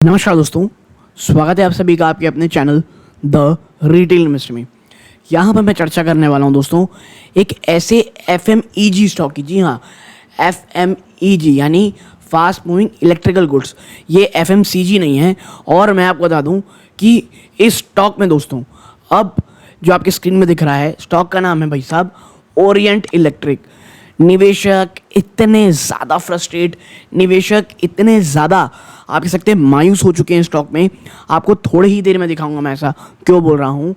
नमस्कार दोस्तों, स्वागत है आप सभी का आपके अपने चैनल द रिटेल इन्वेस्टर में। यहाँ पर मैं चर्चा करने वाला हूँ दोस्तों एक ऐसे FMEG स्टॉक की। जी हाँ, FMEG यानी फास्ट मूविंग इलेक्ट्रिकल गुड्स। ये FMCG नहीं है। और मैं आपको बता दूँ कि इस स्टॉक में दोस्तों अब जो आपकी स्क्रीन में दिख रहा है, स्टॉक का नाम है भाई साहब ओरिएंट इलेक्ट्रिक। निवेशक इतने ज़्यादा फ्रस्ट्रेट, निवेशक इतने ज़्यादा आप कह सकते हैं मायूस हो चुके हैं स्टॉक में। आपको थोड़ी ही देर में दिखाऊंगा मैं ऐसा क्यों बोल रहा हूँ।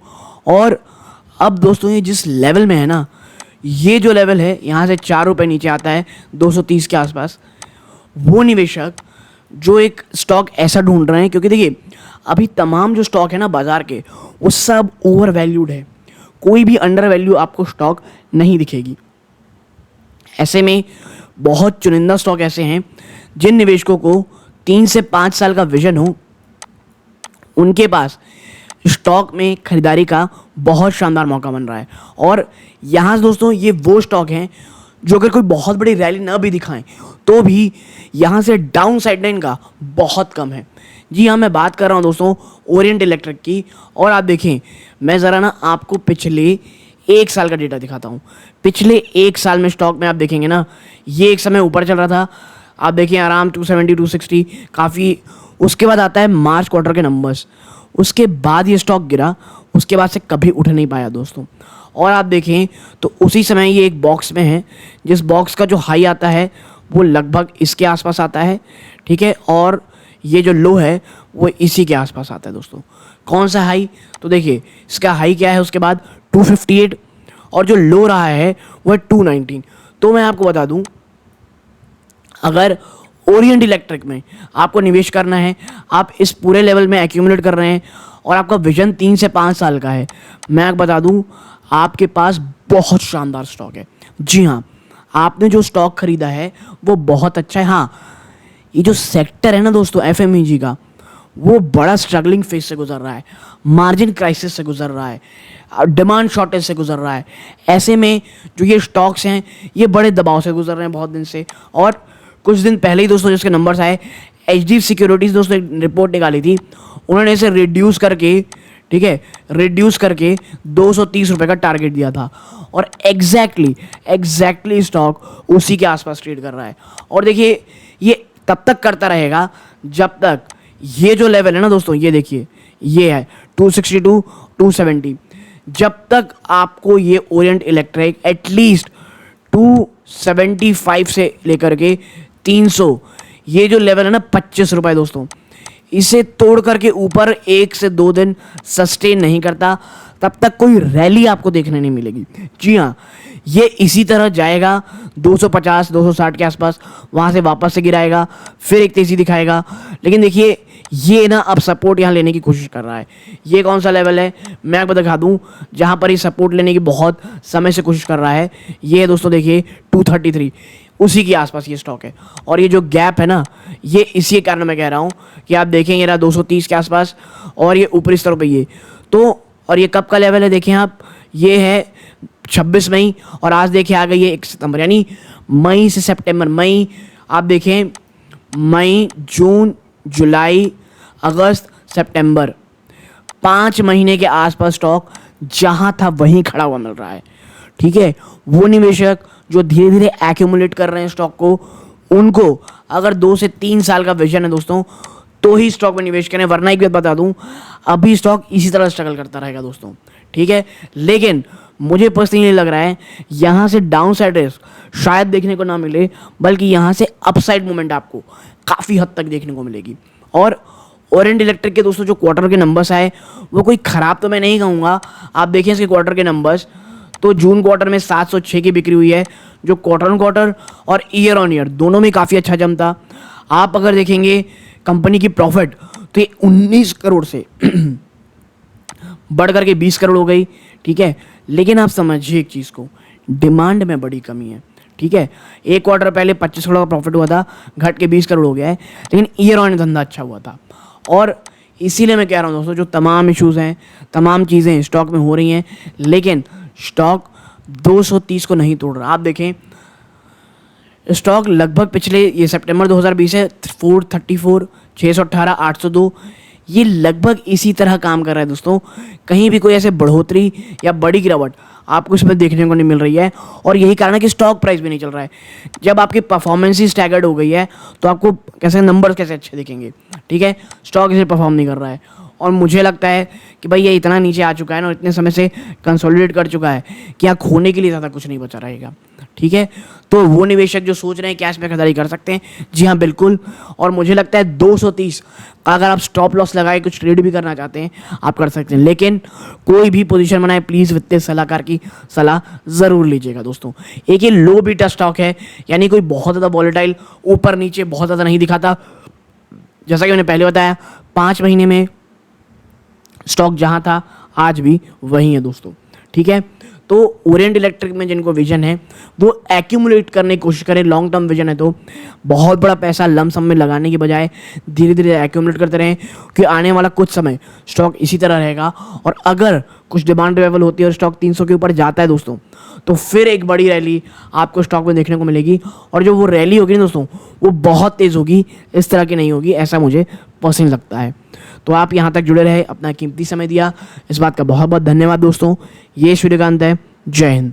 और अब दोस्तों ये जिस लेवल में है ना, ये जो लेवल है यहाँ से 4 रुपये नीचे आता है 230 के आसपास। वो निवेशक जो एक स्टॉक ऐसा ढूंढ रहे हैं, क्योंकि देखिए अभी तमाम जो स्टॉक है ना बाज़ार के, वो सब ओवर वैल्यूड है। कोई भी अंडर वैल्यू आपको स्टॉक नहीं दिखेगी। ऐसे में बहुत चुनिंदा स्टॉक ऐसे हैं जिन निवेशकों को 3 से 5 साल का विजन हो, उनके पास स्टॉक में खरीदारी का बहुत शानदार मौका बन रहा है। और यहाँ से दोस्तों ये वो स्टॉक हैं जो अगर कोई बहुत बड़ी रैली ना भी दिखाएं तो भी यहाँ से डाउन साइड लाइन का बहुत कम है। जी हाँ, मैं बात कर रहा हूँ दोस्तों ओरिएंट इलेक्ट्रिक की। और आप देखें, मैं ज़रा ना आपको पिछले 1 साल का डेटा दिखाता हूँ। पिछले 1 साल में स्टॉक में आप देखेंगे ना, ये एक समय ऊपर चल रहा था, आप देखिए आराम 270 260 काफ़ी। उसके बाद आता है मार्च क्वार्टर के नंबर्स, उसके बाद ये स्टॉक गिरा, उसके बाद से कभी उठ नहीं पाया दोस्तों। और आप देखें तो उसी समय ये एक बॉक्स में है, जिस बॉक्स का जो हाई आता है वो लगभग इसके आसपास आता है, ठीक है। और ये जो लो है वो इसी के आसपास आता है दोस्तों। कौन सा हाई? तो देखिए इसका हाई क्या है, उसके बाद 258 और जो लो रहा है वो है 219। तो मैं आपको बता दूं, अगर ओरिएंट इलेक्ट्रिक में आपको निवेश करना है, आप इस पूरे लेवल में एक्यूमुलेट कर रहे हैं और आपका विजन 3 से 5 साल का है, मैं आपको बता दूं आपके पास बहुत शानदार स्टॉक है। जी हाँ, आपने जो स्टॉक खरीदा है वो बहुत अच्छा है। हाँ, ये जो सेक्टर है ना दोस्तों FMEG का, वो बड़ा स्ट्रगलिंग फेज से गुजर रहा है, मार्जिन क्राइसिस से गुजर रहा है, डिमांड शॉर्टेज से गुजर रहा है। ऐसे में जो ये स्टॉक्स हैं ये बड़े दबाव से गुजर रहे हैं बहुत दिन से। और कुछ दिन पहले ही दोस्तों जिसके नंबर्स आए, HDFC सिक्योरिटीज़ दोस्तों एक रिपोर्ट निकाली थी, उन्होंने इसे रिड्यूस करके, ठीक है, रिड्यूस करके 230 रुपये का टारगेट दिया था। और एग्जैक्टली स्टॉक उसी के आसपास ट्रेड कर रहा है। और देखिए ये तब तक करता रहेगा जब तक ये जो लेवल है ना दोस्तों, ये देखिए ये है 262 270, जब तक आपको ये ओरिएंट इलेक्ट्रिक एटलीस्ट 275 से लेकर के 300, ये जो लेवल है ना 25 रुपये दोस्तों, इसे तोड़ करके ऊपर 1 से 2 दिन सस्टेन नहीं करता, तब तक कोई रैली आपको देखने नहीं मिलेगी। जी हाँ, ये इसी तरह जाएगा 250 260 के आसपास, वहाँ से वापस से गिराएगा, फिर एक तेज़ी दिखाएगा। लेकिन देखिए ये ना अब सपोर्ट यहाँ लेने की कोशिश कर रहा है। ये कौन सा लेवल है मैं आपको दिखा दूँ जहाँ पर ये सपोर्ट लेने की बहुत समय से कोशिश कर रहा है। ये है दोस्तों देखिए 233, उसी के आसपास ये स्टॉक है। और ये जो गैप है ना, ये इसी कारण मैं कह रहा हूँ कि आप देखें ये रहा 230 के आसपास और ये ऊपरी स्तर पर ये तो। और ये कब का लेवल है देखें आप, ये है 26 मई और आज देखिए आ गई है 1 सितंबर, यानी मई से सितंबर। मई आप देखें, मई जून जुलाई अगस्त सितंबर, 5 महीने के आसपास स्टॉक जहाँ था वहीं खड़ा हुआ मिल रहा है, ठीक है। वो निवेशक जो धीरे धीरे एक्यूमुलेट कर रहे हैं स्टॉक को, उनको अगर 2 से 3 साल का विजन है दोस्तों तो ही स्टॉक में निवेश करें, वरना एक बात बता दूं अभी स्टॉक इसी तरह स्ट्रगल करता रहेगा दोस्तों, ठीक है। लेकिन मुझे पर्सनली लग रहा है यहाँ से डाउन साइड रिस्क शायद देखने को ना मिले, बल्कि यहाँ से अपसाइड मूवमेंट आपको काफ़ी हद तक देखने को मिलेगी। और ओरिएंट इलेक्ट्रिक के दोस्तों जो क्वार्टर के नंबर्स आए वो कोई ख़राब तो मैं नहीं कहूँगा। आप देखें इसके क्वार्टर के नंबर्स, तो जून क्वार्टर में 706 की बिक्री हुई है, जो क्वार्टर ऑन क्वार्टर और ईयर ऑन ईयर दोनों में काफ़ी अच्छा जमता। आप अगर देखेंगे कंपनी की प्रॉफिट तो ये 19 करोड़ से बढ़ करके 20 करोड़ हो गई, ठीक है। लेकिन आप समझिए एक चीज़ को, डिमांड में बड़ी कमी है, ठीक है। एक क्वार्टर पहले 25 करोड़ का प्रॉफिट हुआ था, घट के 20 करोड़ हो गया है, लेकिन ईयर ऑन धंधा अच्छा हुआ था। और इसीलिए मैं कह रहा हूँ दोस्तों, जो तमाम इश्यूज़ हैं, तमाम चीज़ें स्टॉक में हो रही हैं, लेकिन स्टॉक 230 को नहीं तोड़ रहा। आप देखें स्टॉक लगभग पिछले ये सितंबर 2020 है 434, 618, 802, ये लगभग इसी तरह काम कर रहा है दोस्तों। कहीं भी कोई ऐसे बढ़ोतरी या बड़ी गिरावट आपको इसमें देखने को नहीं मिल रही है, और यही कारण है कि स्टॉक प्राइस भी नहीं चल रहा है। जब आपकी परफॉर्मेंस ही स्टैगर्ड हो गई है तो आपको कैसे नंबर्स कैसे अच्छे दिखेंगे, ठीक है। स्टॉक इसे परफॉर्म नहीं कर रहा है, और मुझे लगता है कि भाई ये इतना नीचे आ चुका है ना, और इतने समय से कंसोलिडेट कर चुका है कि यहाँ खोने के लिए ज़्यादा कुछ नहीं बचा रहेगा, ठीक है। तो वो निवेशक जो सोच रहे हैं कैश में खरीदारी कर सकते हैं, जी हाँ बिल्कुल। और मुझे लगता है 230 का अगर आप स्टॉप लॉस लगाए कुछ ट्रेड भी करना चाहते हैं आप कर सकते हैं, लेकिन कोई भी पोजीशन बनाए प्लीज़ वित्तीय सलाहकार की सलाह ज़रूर लीजिएगा दोस्तों। एक ये लो बीटा स्टॉक है, यानी कोई बहुत ज़्यादा वॉलेटाइल ऊपर नीचे बहुत ज़्यादा नहीं दिखाता। जैसा कि मैंने पहले बताया 5 महीने में स्टॉक जहां था आज भी वही है दोस्तों, ठीक है। तो ओरिएंट इलेक्ट्रिक में जिनको विजन है वो एक्यूमुलेट करने की कोशिश करें, लॉन्ग टर्म विजन है तो बहुत बड़ा पैसा लमसम में लगाने के बजाय धीरे धीरे एक्यूमुलेट करते रहें, कि आने वाला कुछ समय स्टॉक इसी तरह रहेगा। और अगर कुछ डिमांड लेवल होती है और स्टॉक 300 के ऊपर जाता है दोस्तों, तो फिर एक बड़ी रैली आपको स्टॉक में देखने को मिलेगी, और जो वो रैली होगी ना दोस्तों वो बहुत तेज़ होगी, इस तरह की नहीं होगी, ऐसा मुझे पर्सनली लगता है। तो आप यहाँ तक जुड़े रहे, अपना कीमती समय दिया, इस बात का बहुत बहुत धन्यवाद दोस्तों। ये सूर्यकांत है, जय हिंद।